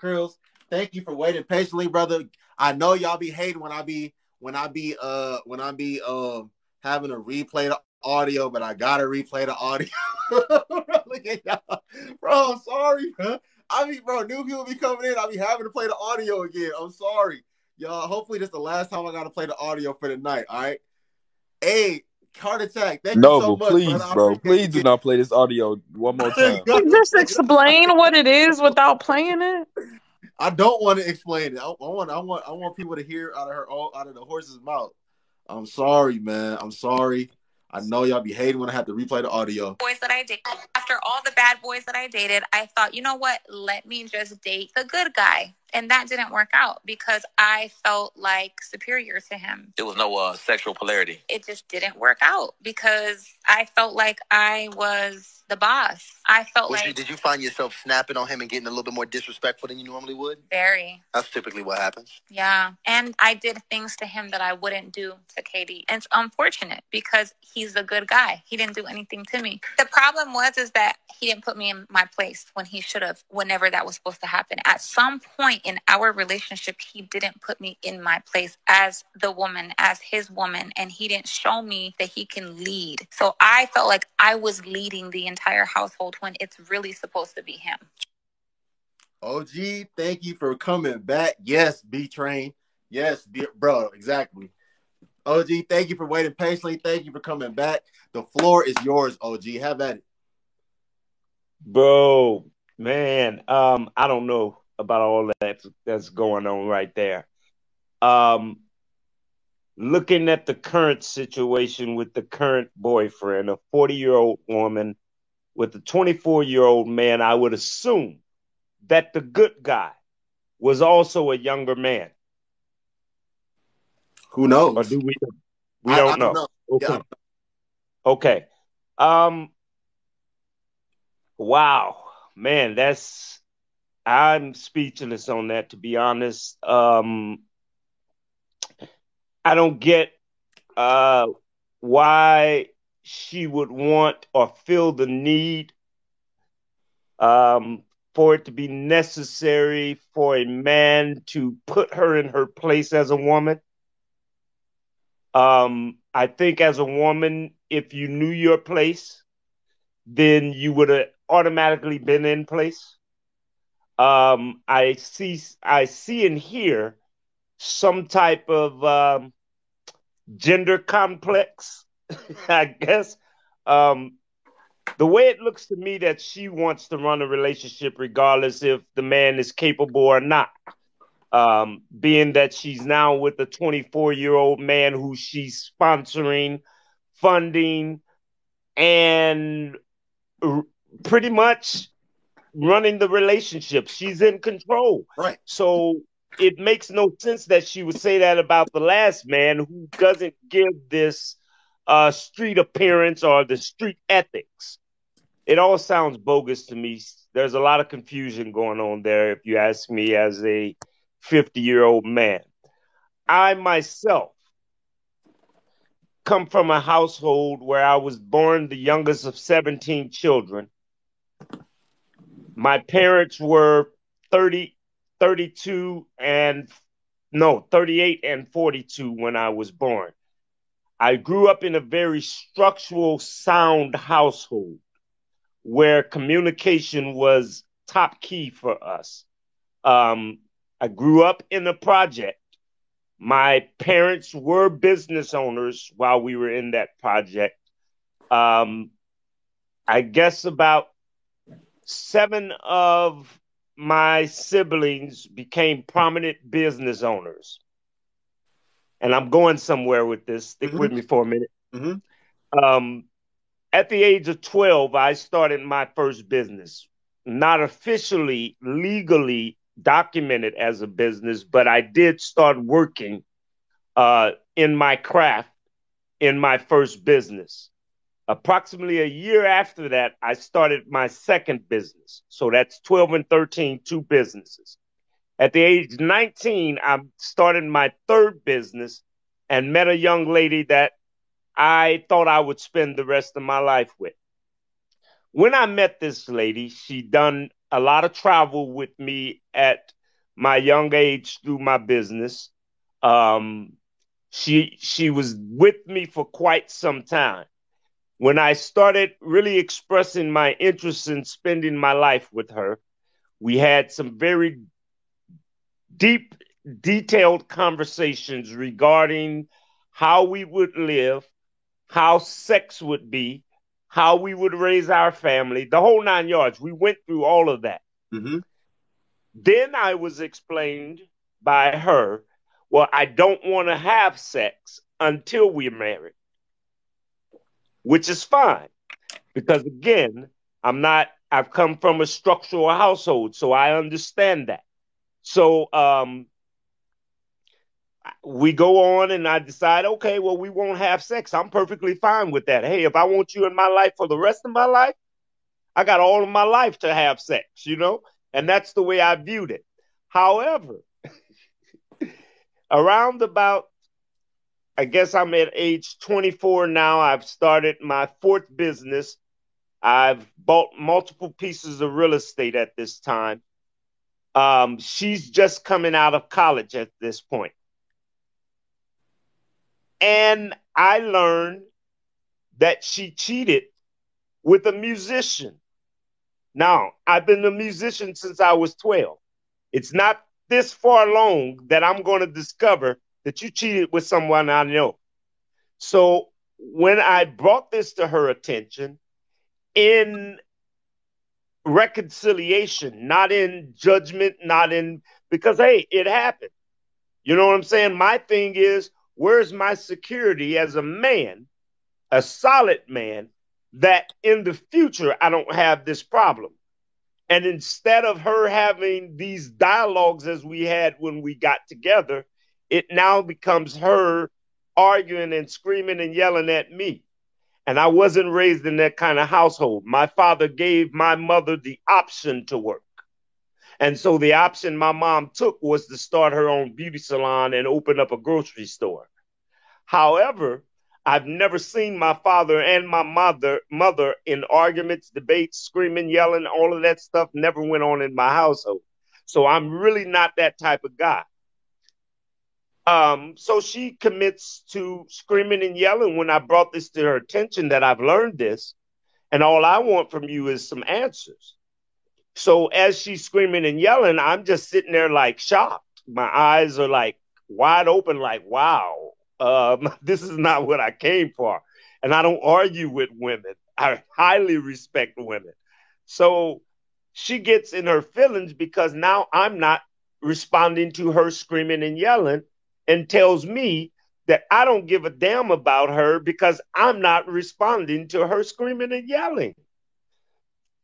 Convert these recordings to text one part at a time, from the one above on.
Krills. Thank you for waiting patiently, brother. I know y'all be hating when I be having to replay the audio, but I gotta replay the audio. Look at y'all. Bro, I'm sorry, bro. Bro, new people be coming in. I be having to play the audio again. I'm sorry. Y'all, hopefully this is the last time I gotta play the audio for the night, all right? Hey, Heart Attack, thank you so Noble, much, please, brother. I bro. appreciate Please you do not play this audio one more time. Just explain what it is without playing it. I don't want to explain it. I want people to hear out of the horse's mouth. I'm sorry, man. I'm sorry. I know y'all be hating when I have to replay the audio. Boys that I dated. After all the bad boys that I dated, I thought, you know what? Let me just date the good guy. And that didn't work out because I felt like superior to him. There was no sexual polarity. It just didn't work out because I felt like I was the boss. I felt Did you find yourself snapping on him and getting a little bit more disrespectful than you normally would? Very. That's typically what happens. Yeah. And I did things to him that I wouldn't do to Katie. And it's unfortunate because he's a good guy. He didn't do anything to me. The problem is that he didn't put me in my place when he should have, whenever that was supposed to happen. At some point in our relationship, he didn't put me in my place as the woman, as his woman, and he didn't show me that he can lead. So I felt like I was leading the entire household when it's really supposed to be him. OG, thank you for coming back. Yes, B-Train. Yes, bro, exactly. OG, thank you for waiting patiently. Thank you for coming back. The floor is yours, OG. Have at it. Bro, man, I don't know about all that's going on right there. Looking at the current situation with the current boyfriend, a 40-year-old woman with a 24-year-old man, I would assume that the good guy was also a younger man. Who knows? Or do we? We don't know. Okay. Yeah. Okay. Wow, man, I'm speechless on that, to be honest. I don't get why she would want or feel the need for it to be necessary for a man to put her in her place as a woman. I think as a woman, if you knew your place, then you would have automatically been in place. I see and hear some type of gender complex, I guess. The way it looks to me that she wants to run a relationship regardless if the man is capable or not. Being that she's now with a 24-year-old man who she's sponsoring, funding, and pretty much running the relationship. She's in control. Right. So it makes no sense that she would say that about the last man who doesn't give this street appearance or the street ethics. It all sounds bogus to me. There's a lot of confusion going on there, if you ask me, as a 50-year-old man. I myself come from a household where I was born the youngest of 17 children. My parents were 38 and 42 when I was born. I grew up in a very structural, sound household where communication was top key for us. I grew up in a project. My parents were business owners while we were in that project. I guess about 7 of my siblings became prominent business owners. And I'm going somewhere with this. Stick with me for a minute. At the age of 12, I started my first business. Not officially, legally documented as a business, but I did start working in my craft in my first business. Approximately a year after that, I started my second business. So that's 12 and 13, 2 businesses. At the age of 19, I started my third business and met a young lady that I thought I would spend the rest of my life with. When I met this lady, she done a lot of travel with me at my young age through my business. She was with me for quite some time. When I started really expressing my interest in spending my life with her, we had some very deep, detailed conversations regarding how we would live, how sex would be, how we would raise our family, the whole 9 yards. We went through all of that. Mm-hmm. Then I was explained by her, well, I don't want to have sex until we're married, which is fine. Because again, I've come from a structural household, so I understand that. So we go on and I decide, okay, well, we won't have sex. I'm perfectly fine with that. Hey, if I want you in my life for the rest of my life, I got all of my life to have sex, you know? And that's the way I viewed it. However, around about, I guess I'm at age 24 now. I've started my fourth business. I've bought multiple pieces of real estate at this time. She's just coming out of college at this point. And I learned that she cheated with a musician. Now, I've been a musician since I was 12. It's not this far along that I'm going to discover that you cheated with someone I know. So when I brought this to her attention in reconciliation, not in judgment, because, hey, it happened. You know what I'm saying? My thing is, where's my security as a man, a solid man, that in the future I don't have this problem? And instead of her having these dialogues as we had when we got together, it now becomes her arguing and screaming and yelling at me. And I wasn't raised in that kind of household. My father gave my mother the option to work. And so the option my mom took was to start her own beauty salon and open up a grocery store. However, I've never seen my father and my mother in arguments, debates, screaming, yelling, all of that stuff never went on in my household. So I'm really not that type of guy. So she commits to screaming and yelling when I brought this to her attention that I've learned this, and all I want from you is some answers. So as she's screaming and yelling, I'm just sitting there like shocked. My eyes are like wide open, like, wow, this is not what I came for. And I don't argue with women. I highly respect women. So she gets in her feelings because now I'm not responding to her screaming and yelling, and tells me that I don't give a damn about her because I'm not responding to her screaming and yelling.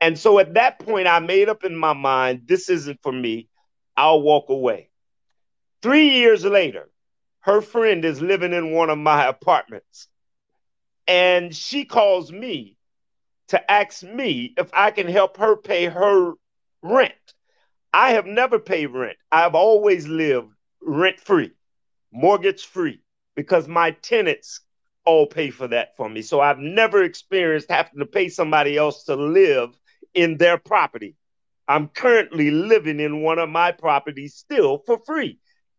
And so at that point, I made up in my mind, this isn't for me. I'll walk away. 3 years later, her friend is living in one of my apartments. And she calls me to ask me if I can help her pay her rent. I have never paid rent. I've always lived rent-free, mortgage-free, because my tenants all pay for that for me. So I've never experienced having to pay somebody else to live in their property. I'm currently living in one of my properties still for free.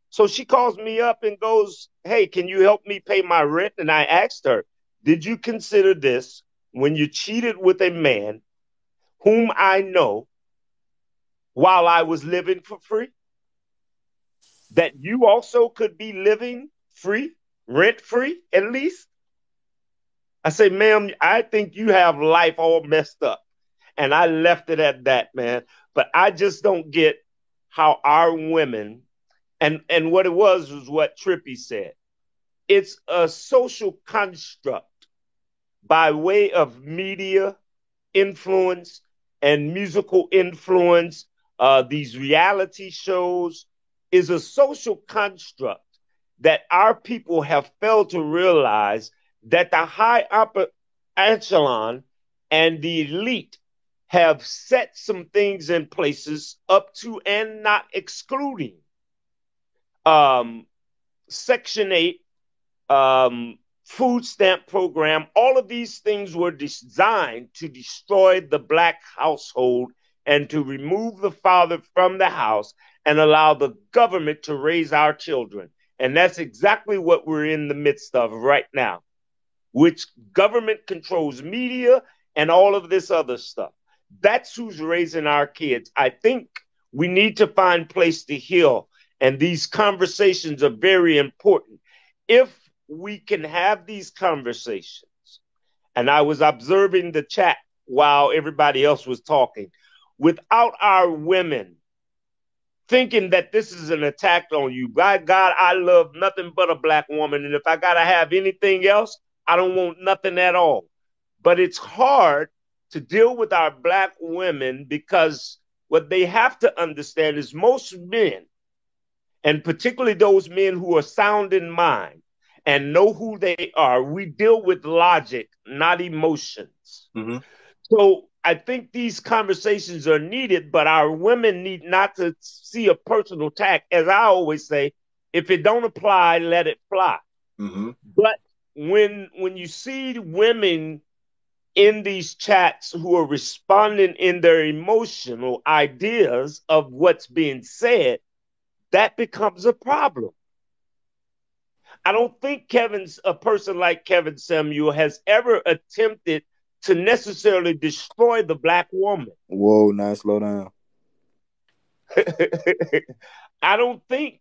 So she calls me up and goes, hey, can you help me pay my rent? And I asked her, did you consider this when you cheated with a man whom I know while I was living for free? That you also could be living free, rent free at least? I say, ma'am, I think you have life all messed up. And I left it at that, man. But I just don't get how our women, and what it was what Trippie said. It's a social construct by way of media influence and musical influence. These reality shows is a social construct that our people have failed to realize that the high upper echelon and the elite have set some things in places up to and not excluding. Section 8, food stamp program, all of these things were designed to destroy the Black household and to remove the father from the house and allow the government to raise our children. And that's exactly what we're in the midst of right now, which government controls media and all of this other stuff. That's who's raising our kids. I think we need to find place to heal, and these conversations are very important. If we can have these conversations, and I was observing the chat while everybody else was talking, without our women thinking that this is an attack on you. By God, I love nothing but a black woman, and if I got to have anything else, I don't want nothing at all. But it's hard to deal with our black women because what they have to understand is most men, and particularly those men who are sound in mind and know who they are, we deal with logic, not emotions. Mm-hmm. So I think these conversations are needed, but our women need not to see a personal attack. As I always say, if it don't apply, let it fly. Mm-hmm. But when you see women in these chats who are responding in their emotional ideas of what's being said, that becomes a problem. I don't think a person like Kevin Samuel has ever attempted to necessarily destroy the black woman. Whoa, now slow down. I don't think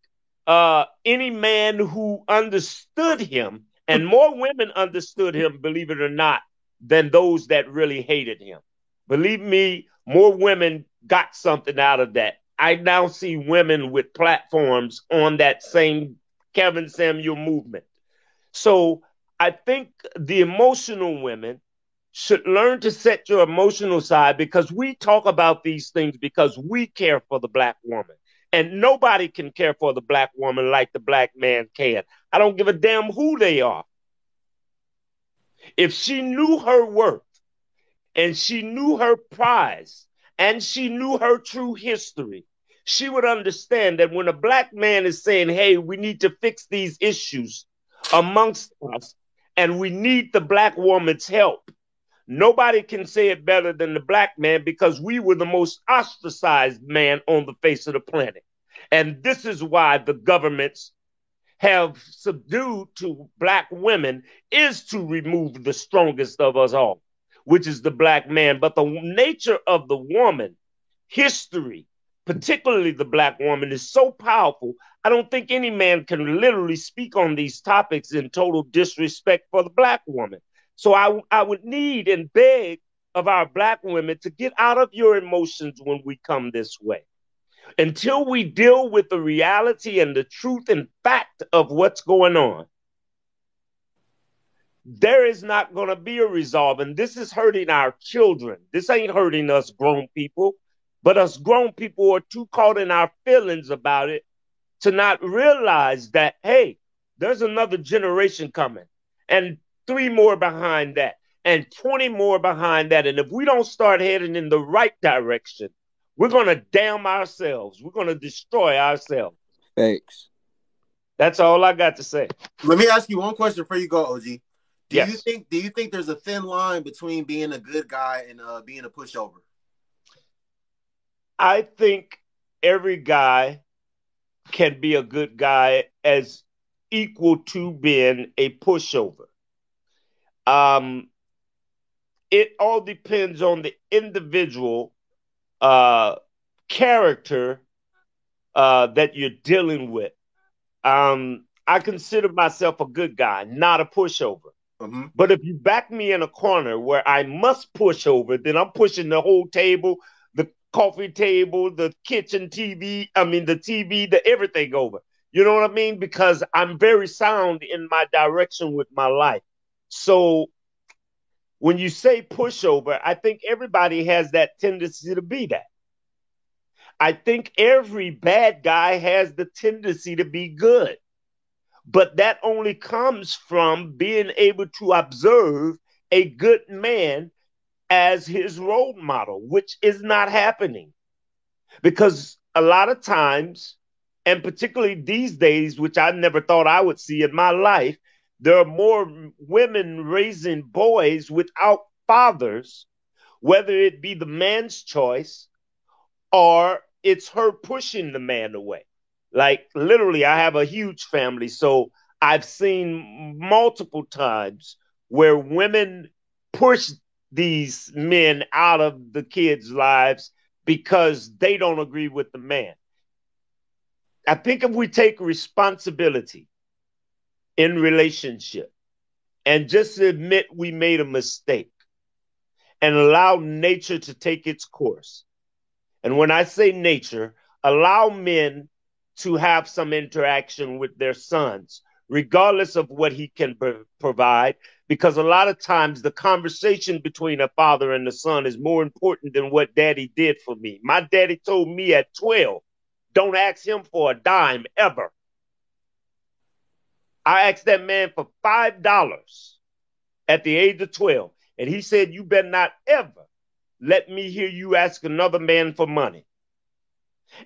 any man who understood him, and more women understood him, believe it or not, than those that really hated him. Believe me, more women got something out of that. I now see women with platforms on that same Kevin Samuel movement. So I think the emotional women should learn to set your emotional side, because we talk about these things because we care for the black woman. And nobody can care for the black woman like the black man can. I don't give a damn who they are. If she knew her worth and she knew her prize and she knew her true history, she would understand that when a black man is saying, hey, we need to fix these issues amongst us and we need the black woman's help, nobody can say it better than the black man, because we were the most ostracized man on the face of the planet. And this is why the governments have subdued to black women, is to remove the strongest of us all, which is the black man. But the nature of the woman, history, particularly the black woman, is so powerful. I don't think any man can literally speak on these topics in total disrespect for the black woman. So I would need and beg of our black women to get out of your emotions when we come this way. Until we deal with the reality and the truth and fact of what's going on, there is not going to be a resolve. And this is hurting our children. This ain't hurting us grown people, but us grown people are too caught in our feelings about it to not realize that, hey, there's another generation coming, and 3 more behind that, and 20 more behind that. And if we don't start heading in the right direction, we're going to damn ourselves. We're going to destroy ourselves. Thanks. That's all I got to say. Let me ask you one question before you go, OG. Do Yes. you think there's a thin line between being a good guy and being a pushover? I think every guy can be a good guy as equal to being a pushover. It all depends on the individual character that you're dealing with. I consider myself a good guy, not a pushover. Mm-hmm. But if you back me in a corner where I must push over, then I'm pushing the whole table, the coffee table, the kitchen TV, the TV, the everything over. You know what I mean? Because I'm very sound in my direction with my life. So when you say pushover, I think everybody has that tendency to be that. I think every bad guy has the tendency to be good. But that only comes from being able to observe a good man as his role model, which is not happening. Because a lot of times, and particularly these days, which I never thought I would see in my life, there are more women raising boys without fathers, whether it be the man's choice or it's her pushing the man away. Like literally, I have a huge family, so I've seen multiple times where women push these men out of the kids' lives because they don't agree with the man. I think if we take responsibility in relationship and just admit we made a mistake and allow nature to take its course. And when I say nature, allow men to have some interaction with their sons, regardless of what he can provide, because a lot of times the conversation between a father and a son is more important than what daddy did for me. My daddy told me at 12, don't ask him for a dime ever. I asked that man for $5 at the age of 12, and he said, you better not ever let me hear you ask another man for money.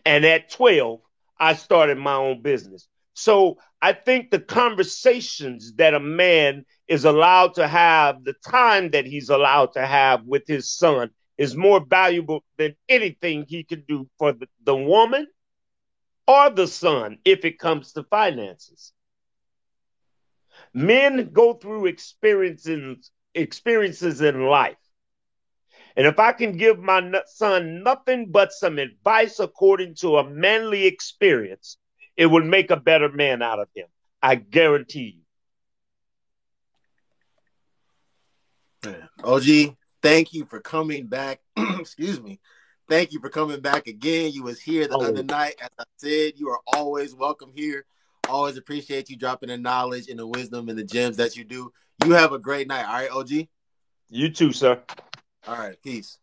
And at 12, I started my own business. So I think the conversations that a man is allowed to have, the time that he's allowed to have with his son is more valuable than anything he could do for the woman or the son if it comes to finances. Men go through experiences in life. And if I can give my son nothing but some advice according to a manly experience, it will make a better man out of him. I guarantee you. OG, thank you for coming back. Excuse me. Thank you for coming back again. You was here the other night. As I said, you are always welcome here. Always appreciate you dropping the knowledge and the wisdom and the gems that you do. You have a great night. All right, OG? You too, sir. All right. Peace.